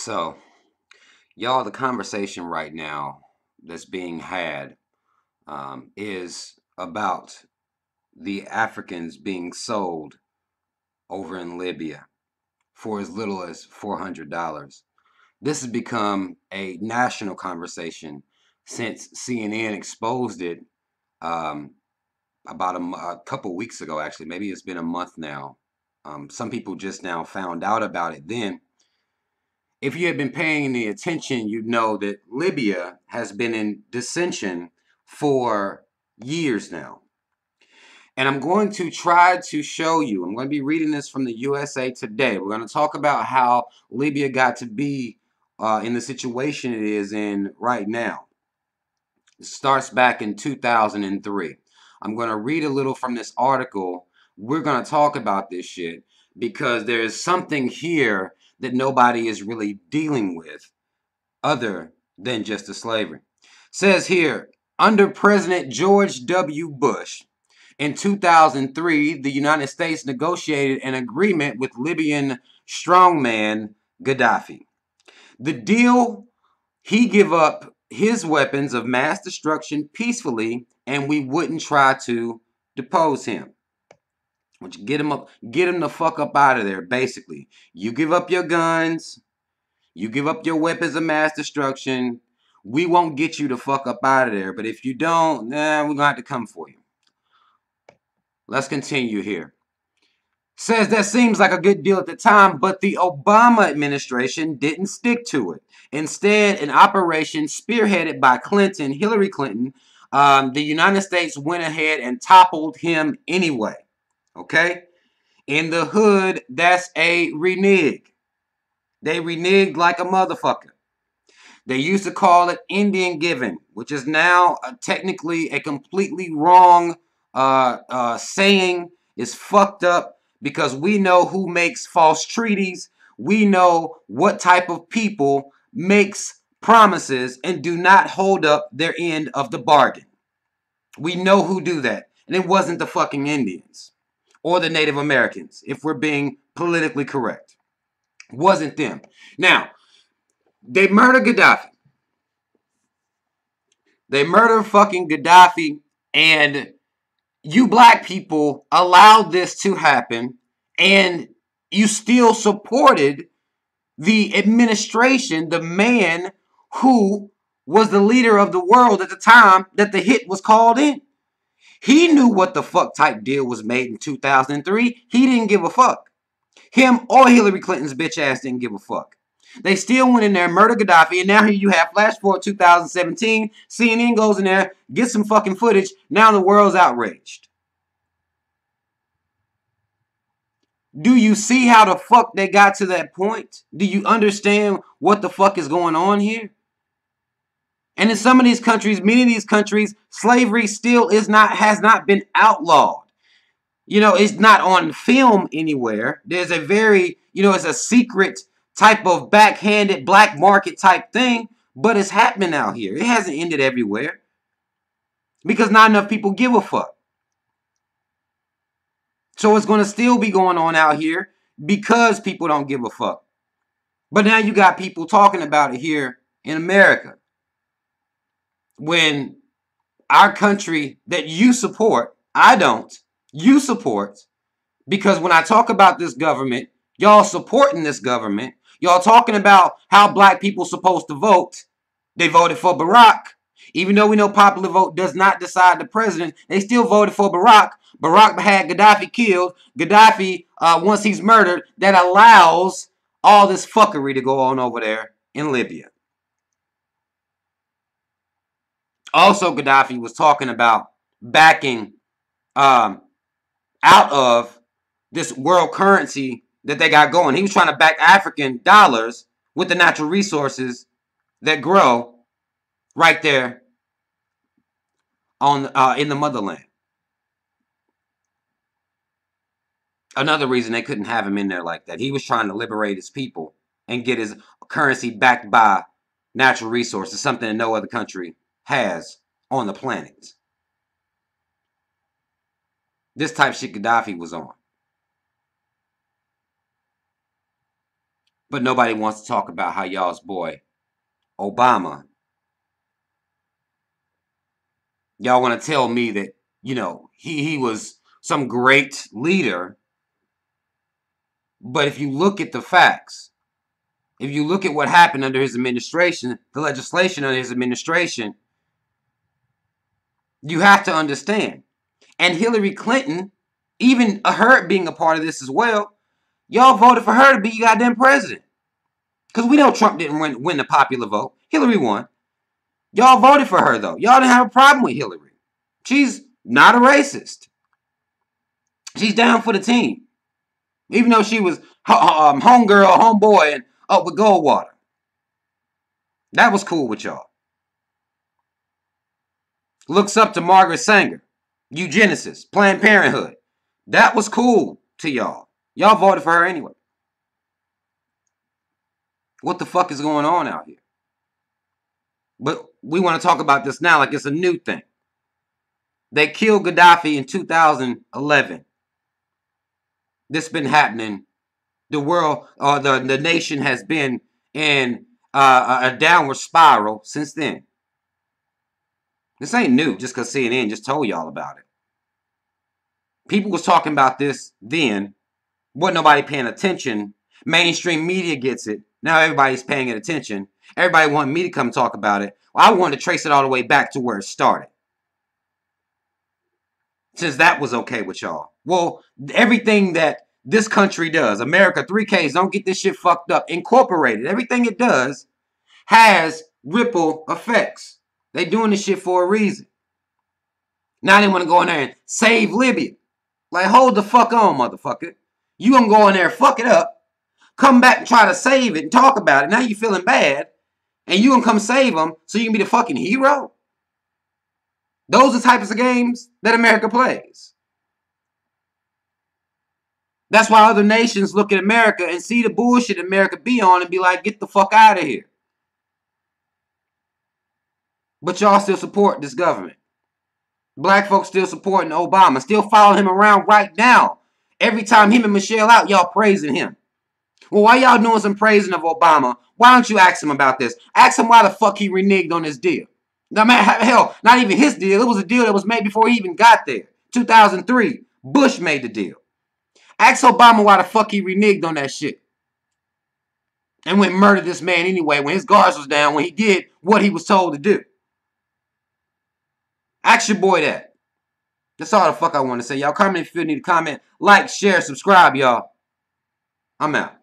So, y'all, the conversation right now that's being had is about the Africans being sold over in Libya for as little as $400. This has become a national conversation since CNN exposed it um, about a couple weeks ago, actually. Maybe it's been a month now. Some people just now found out about it then. If you had been paying any attention, you'd know that Libya has been in dissension for years now. And I'm going to try to show you, I'm going to be reading this from the USA Today. We're going to talk about how Libya got to be in the situation it is in right now. It starts back in 2003. I'm going to read a little from this article. We're going to talk about this shit because there is something here that nobody is really dealing with other than just the slavery. Says here, under President George W. Bush, in 2003, the United States negotiated an agreement with Libyan strongman Gaddafi. The deal, he give up his weapons of mass destruction peacefully, and we wouldn't try to depose him. Which get him up, get him the fuck up out of there, basically. You give up your guns, you give up your weapons of mass destruction. We won't get you the fuck up out of there. But if you don't, we're going to have to come for you. Let's continue here. Says that seems like a good deal at the time, but the Obama administration didn't stick to it. Instead, an operation spearheaded by Hillary Clinton, the United States went ahead and toppled him anyway. Okay? In the hood, that's a renege. They reneged like a motherfucker. They used to call it Indian giving, which is now technically a completely wrong saying. Is fucked up because we know who makes false treaties. We know what type of people makes promises and do not hold up their end of the bargain. We know who do that. And it wasn't the fucking Indians or the Native Americans, if we're being politically correct. It wasn't them. Now, they murdered Gaddafi. They murdered fucking Gaddafi, and you black people allowed this to happen, and you still supported the administration, the man who was the leader of the world at the time that the hit was called in. He knew what the fuck type deal was made in 2003. He didn't give a fuck. Him or Hillary Clinton's bitch ass didn't give a fuck. They still went in there, murdered Gaddafi, and now here you have flash forward 2017. CNN goes in there, gets some fucking footage. Now the world's outraged. Do you see how the fuck they got to that point? Do you understand what the fuck is going on here? And in some of these countries, many of these countries, slavery still has not been outlawed. You know, it's not on film anywhere. There's a very, it's a secret type of backhanded black market type thing, but it's happening out here. It hasn't ended everywhere because not enough people give a fuck. So it's going to still be going on out here because people don't give a fuck. But now you got people talking about it here in America. When our country that you support, I don't, you support, because when I talk about this government, y'all supporting this government, y'all talking about how black people supposed to vote. They voted for Barack. Even though we know popular vote does not decide the president, they still voted for Barack. Barack had Gaddafi killed. Gaddafi, once he's murdered, that allows all this fuckery to go on over there in Libya. Also, Gaddafi was talking about backing out of this world currency that they got going. He was trying to back African dollars with the natural resources that grow right there on in the motherland. Another reason they couldn't have him in there like that. He was trying to liberate his people and get his currency backed by natural resources, something that no other country has on the planet. This type shit Gaddafi was on. But nobody wants to talk about how y'all's boy, Obama, y'all want to tell me that, he was some great leader. But if you look at the facts, if you look at what happened under his administration, the legislation under his administration, you have to understand. And Hillary Clinton, even her being a part of this as well, y'all voted for her to be goddamn president. Because we know Trump didn't win the popular vote. Hillary won. Y'all voted for her, though. Y'all didn't have a problem with Hillary. She's not a racist. She's down for the team. Even though she was homegirl, homeboy, and up with Goldwater. That was cool with y'all. Looks up to Margaret Sanger. Eugenicist. Planned Parenthood. That was cool to y'all. Y'all voted for her anyway. What the fuck is going on out here? But we want to talk about this now like it's a new thing. They killed Gaddafi in 2011. This has been happening. The world, or the nation has been in a downward spiral since then. This ain't new just because CNN just told y'all about it. People was talking about this then. Wasn't nobody paying attention. Mainstream media gets it. Now everybody's paying it attention. Everybody wanted me to come talk about it. Well, I wanted to trace it all the way back to where it started. Since that was okay with y'all. Well, everything that this country does, America 3Ks, don't get this shit fucked up, incorporated. Everything it does has ripple effects. They doing this shit for a reason. Now they want to go in there and save Libya. Like, hold the fuck on, motherfucker. You gonna go in there and fuck it up, come back and try to save it and talk about it. Now you feeling bad, and you gonna come save them so you can be the fucking hero? Those are the types of games that America plays. That's why other nations look at America and see the bullshit America be on and be like, get the fuck out of here. But y'all still support this government. Black folks still supporting Obama, still following him around right now. Every time him and Michelle out, y'all praising him. Well, why y'all doing some praising of Obama? Why don't you ask him about this? Ask him why the fuck he reneged on this deal. No, man, hell, not even his deal. It was a deal that was made before he even got there. 2003, Bush made the deal. Ask Obama why the fuck he reneged on that shit. And went and murdered this man anyway when his guards was down, when he did what he was told to do. Ask your boy that. That's all the fuck I want to say. Y'all comment if you need to comment. Like, share, subscribe, y'all. I'm out.